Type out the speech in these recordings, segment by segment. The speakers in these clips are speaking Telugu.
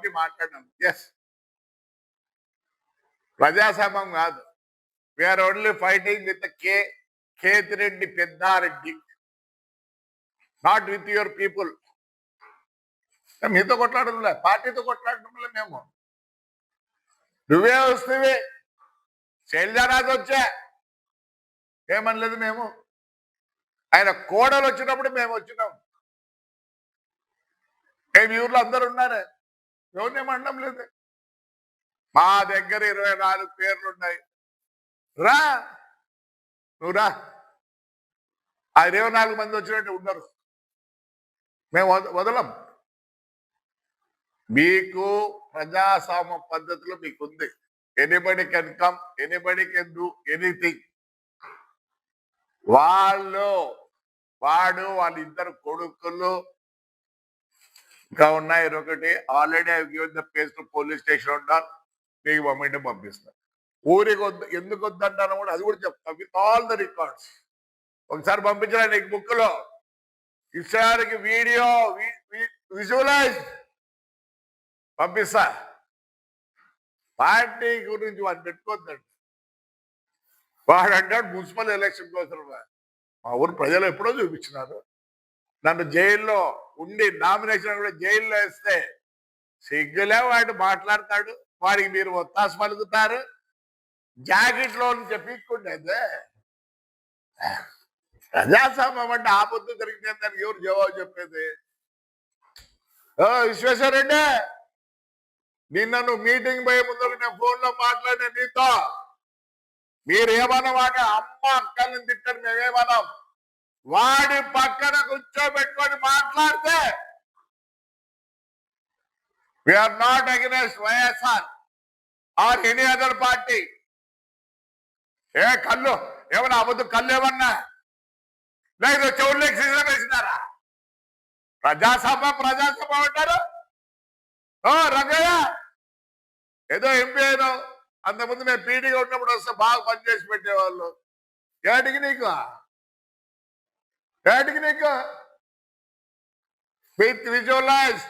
కాబట్టి మాట్లాడాను. ఎస్, ప్రజాస్వామ్యం కాదు. We're only fighting with Kethireddy Peddareddy, not with your people. మీతో కొట్లాడలే, పార్టీతో కొట్లాడటంలే. మేము నువ్వే వస్తువే, శైలజారాజు వచ్చా ఏమనలేదు మేము. ఆయన కోడలు వచ్చినప్పుడు మేము వచ్చినాం. మీ ఊర్లో అందరు ఉన్నారే, ఎవరినేమనడం లేదు. మా దగ్గర 24 పేర్లు ఉన్నాయి. రా, నువ్వు రా. ఆ 24 మంది వచ్చినట్టు ఉండరు, మేము వదలం. మీకు ప్రజాస్వామ్య పద్ధతిలో మీకు ఉంది. Anybody can come, anybody can do anything. వాడు వాళ్ళిద్దరు కొడుకులు ఇంకా ఉన్నాయి. ఒకటి already I given the place to police station ఉంటారు, మీకు మమ్మీని పంపిస్తారు. ఊరికి ఎందుకు వద్దంటాను కూడా అది కూడా చెప్తా, విత్ ఆల్ ద రికార్డ్స్. ఒకసారి పంపించిన నీకు బుక్లో ఇసారికి వీడియో విజువలైజ్ పంపిస్తా. పార్టీ గురించి వాడు పెట్టుకోద్దండి. వాడు అంటాడు మున్సిపల్ ఎలక్షన్ కోసం. మా ఊరు ప్రజలు ఎప్పుడో చూపించినారు. నన్ను జైల్లో ఉండి నామినేషన్ కూడా జైల్లో వేస్తే సిగ్గులే వాడు మాట్లాడతాడు. వాడికి మీరు ఒత్తాస పలుకుతారు. జాకెట్లో చెప్పికుండేదే ప్రజాస్వామ్యం అంటే ఆపొద్దు జరిగితే దానికి ఎవరు జవాబు చెప్పేది? విశ్వేశ్వరరెడ్డి, నిన్న నువ్వు మీటింగ్ పోయే ముందు నేను ఫోన్లో మాట్లాడిన నీతో, మీరు ఏమన్నా వాడి అమ్మ అక్కల్ని తిట్టారు, మేమేమన్నాం. వాడి పక్కన కూర్చోబెట్టుకొని మాట్లాడితే we're not against YSR or any other party. కళ్ళు ఏమన్నా అబద్ధ కళ్ళు ఏమన్నా లేదు, చెవుల్లోకి సీజన్ వేసినారా? ప్రజాస్వామ్యం అంటారు. రంగయ్య ఏదో ఎంపీ అయినా, అంతకుముందు మేము పీడీగా ఉన్నప్పుడు వస్తే బాగా పనిచేసి పెట్టేవాళ్ళు. ఏటికి నీకు విత్ విజువలైజ్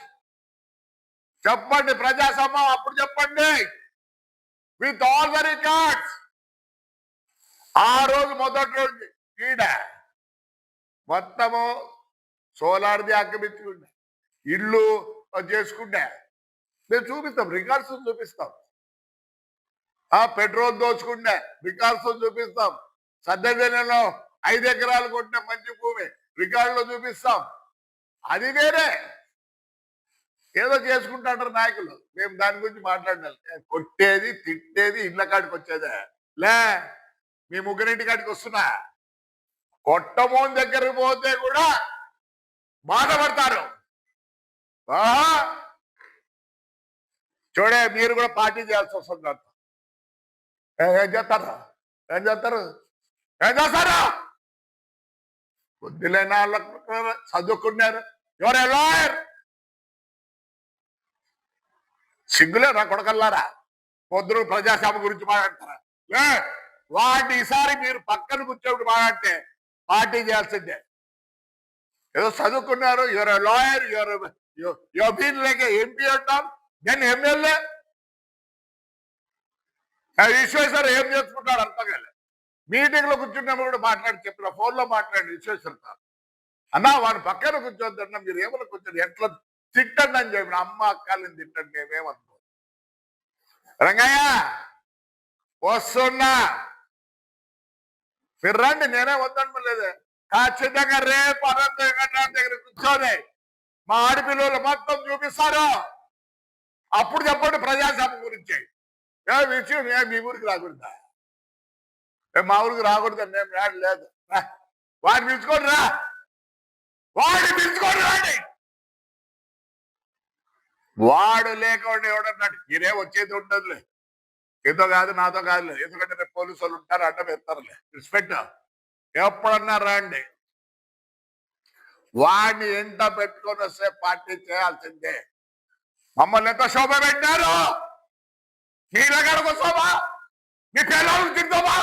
చెప్పండి. ప్రజాస్వామ్యం అప్పుడు చెప్పండి విత్ ఆల్ ద రికార్డ్స్. ఆ రోజు మొదటి రోజు ఈడ మొత్తము సోలార్ది ఆక్రమించుకుంటే ఇల్లు చేసుకుంటే మేము చూపిస్తాం, రికార్డ్స్ చూపిస్తాం. పెట్రోల్ దోచుకుంటే రికార్డ్స్ చూపిస్తాం. సద్దెలో 5 ఎకరాలు కొట్టిన మంచి భూమి రికార్డులో చూపిస్తాం. అది వేరే ఏదో చేసుకుంటాంటారు నాయకులు. మేము దాని గురించి మాట్లాడాలి. కొట్టేది తిట్టేది ఇళ్ళ కాడికి వచ్చేదే లే. మీ ముగ్గురింటి కాడికి వస్తున్నా, కొట్టమోని దగ్గరకు పోతే కూడా బాధపడతారు. చూడే, మీరు కూడా పార్టీ చేయాల్సి వస్తుంది. అంత ఏం చేస్తారు బుద్ధిలేని వాళ్ళకు చదువుకున్నారు. ఎవరే లాయర్? సిగ్గులే నా కొడకల్లారా, పొద్దున ప్రజాస్వామ్యం గురించి మాట్లాడతారా? వాటి ఈసారి మీరు పక్కన కూర్చోబెట్టి మాట్లాడితే పార్టీ చేయాల్సిందే. ఏదో చదువుకున్నారు, your lawyer, your been like MP అంటాం, దెన్ ఎమ్మెల్యే. విశ్వేశ్వర్ ఏం చేసుకుంటాడు అర్థం కాలే. మీటింగ్ లో కూర్చున్నప్పుడు కూడా మాట్లాడి చెప్పిన, ఫోన్లో మాట్లాడి విశ్వేశ్వరతో అన్నా వాడు పక్కన కూర్చోద్దన్నా, మీరు ఏమైనా కూర్చొని ఎట్లా తిట్టండి అని చెప్పిన. అమ్మ అక్కల్ని తిట్టండి, మేమేమనుకో. రంగయ్య వస్తున్నా, మీరు రండి, నేనే వద్దను లేదే. ఖచ్చితంగా రేపు అనంత వెంకటరామ దగ్గర కూర్చొని మా ఆడపిల్లలు మొత్తం చూపిస్తారు. అప్పుడు చెప్పండి ప్రజాస్వామ్యం గురించి. ఏ విషయం మీ ఊరికి రాకూడదా? మా ఊరికి రాకూడదు, మేము లేదు. వాడిని పిలుచుకోండి రా, రాండి. వాడు లేకుండా ఎవడన్నాడు మీరే వచ్చేది ఉండదులే. ఏదో కాదు, నాతో కాదులే, ఎందుకంటే రేపు పోలీసు వాళ్ళు ఉంటారు, అడ్డం పెడతారులే. రెస్పెక్ట్ ఎప్పుడన్నా రండి. వాడిని ఎంట పెట్టుకొని వస్తే పార్టీ చేయాల్సిందే. మమ్మల్ని ఎంత శోభ పెట్టారు, మీ దగ్గరకు వస్తామా, మీ పిల్లలకు తింటామా?